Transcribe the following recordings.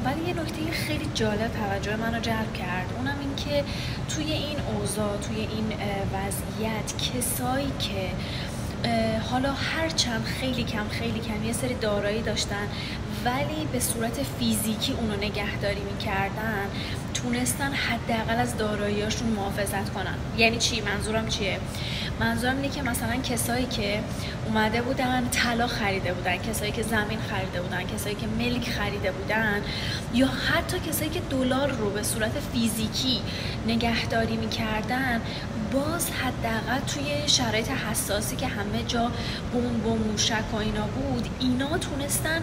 ولی یه نکته خیلی جالب توجه منو جلب کرد، اونم این که توی این اوضاع، توی این وضعیت، کسایی که حالا هرچند خیلی کم یه سری دارایی داشتن ولی به صورت فیزیکی اونو نگهداری میکردن، تونستن حداقل از داراییاشون محافظت کنن. یعنی چی؟ منظورم چیه؟ منظورم اینه که مثلا کسایی که اومده بودن طلا خریده بودن، کسایی که زمین خریده بودن، کسایی که ملک خریده بودن، یا حتی کسایی که دلار رو به صورت فیزیکی نگهداری میکردن، باز حداقل توی شرایط حساسی که همه جا بمب و موشک و اینا بود، اینا تونستن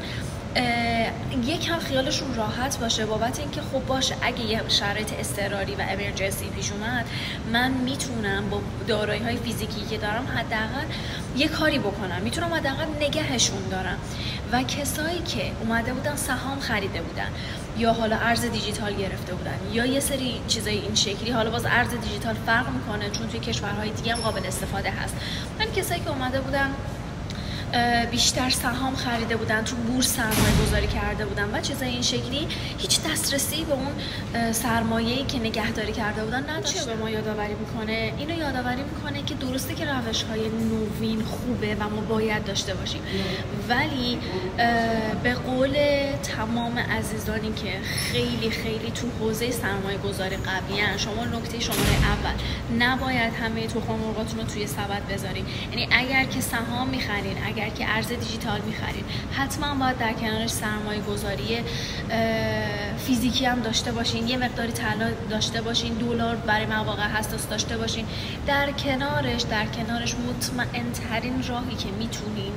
یکم خیالشون راحت باشه بابت اینکه خب باشه اگه یه شرایط اضطراری و امرجنسی پیش اومد، من میتونم با دارایی های فیزیکی که دارم حداقل یه کاری بکنم، میتونم حداقل نگهشون دارم. و کسایی که اومده بودن سهام خریده بودن یا حالا ارز دیجیتال گرفته بودن یا یه سری چیزای این شکلی، حالا باز ارز دیجیتال فرق میکنه چون توی کشورهای دیگه هم قابل استفاده هست، ولی کسایی که اومده بودن بیشتر سهام خریده بودن، تو بورس سرمایه گذاری کرده بودن و چیزای این شکلی، هیچ دسترسی به اون سرمایه‌ای که نگهداری کرده بودن نداشت. به ما یادآوری میکنه؟ اینو یادآوری میکنه که درسته که روش‌های نوین خوبه و ما باید داشته باشیم، ولی به قول تمام عزیزانی که خیلی تو حوزه سرمایه گذاری قویان، شما نکته شماره اول نباید همه تخم مرغاتون رو توی سبد بذارین. یعنی اگر که سهام می‌خرین، اگر که ارز دیجیتال می‌خرید، حتما باید در کنارش سرمایه گذاری فیزیکی هم داشته باشین، یه مقداری طلا داشته باشین، دلار برای مواقع حساس داشته باشین. در کنارش مطمئن ترین راهی که میتونین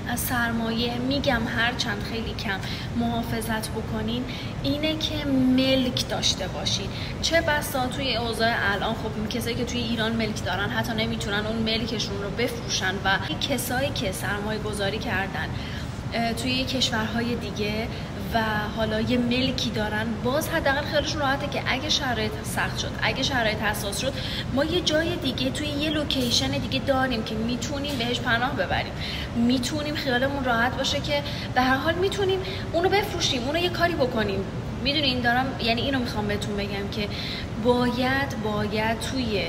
از سرمایه، میگم هر چند خیلی کم، محافظت بکنین اینه که ملک داشته باشین. چه بسا توی اوضاع الان خب کسایی که توی ایران ملک دارن حتی نمیتونن اون ملکشون رو بفروشن و کسایی که سرمایه گذاری کردن توی کشورهای دیگه و حالا یه ملکی دارن، باز حداقل خیالشون راحته که اگه شرایط سخت شد، اگه شرایط حساس شد، ما یه جای دیگه توی یه لوکیشن دیگه داریم که میتونیم بهش پناه ببریم، میتونیم خیالمون راحت باشه که به هر حال میتونیم اونو بفروشیم، اونو یه کاری بکنیم. میدونین دارم، یعنی اینو میخوام بهتون بگم که باید توی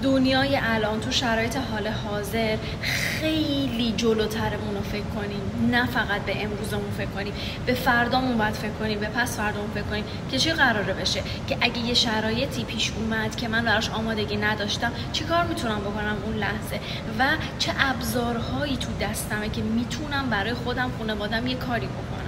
دنیای الان، تو شرایط حال حاضر، خیلی جلوترمون رو فکر کنیم، نه فقط به امروزمون فکر کنیم، به فردامون باید فکر کنیم، به پس فردامون فکر کنیم که چی قراره بشه، که اگه یه شرایطی پیش اومد که من براش آمادگی نداشتم چی کار میتونم بکنم اون لحظه و چه ابزارهایی تو دستمه که میتونم برای خودم، خانواده‌ام یه کاری بکنم.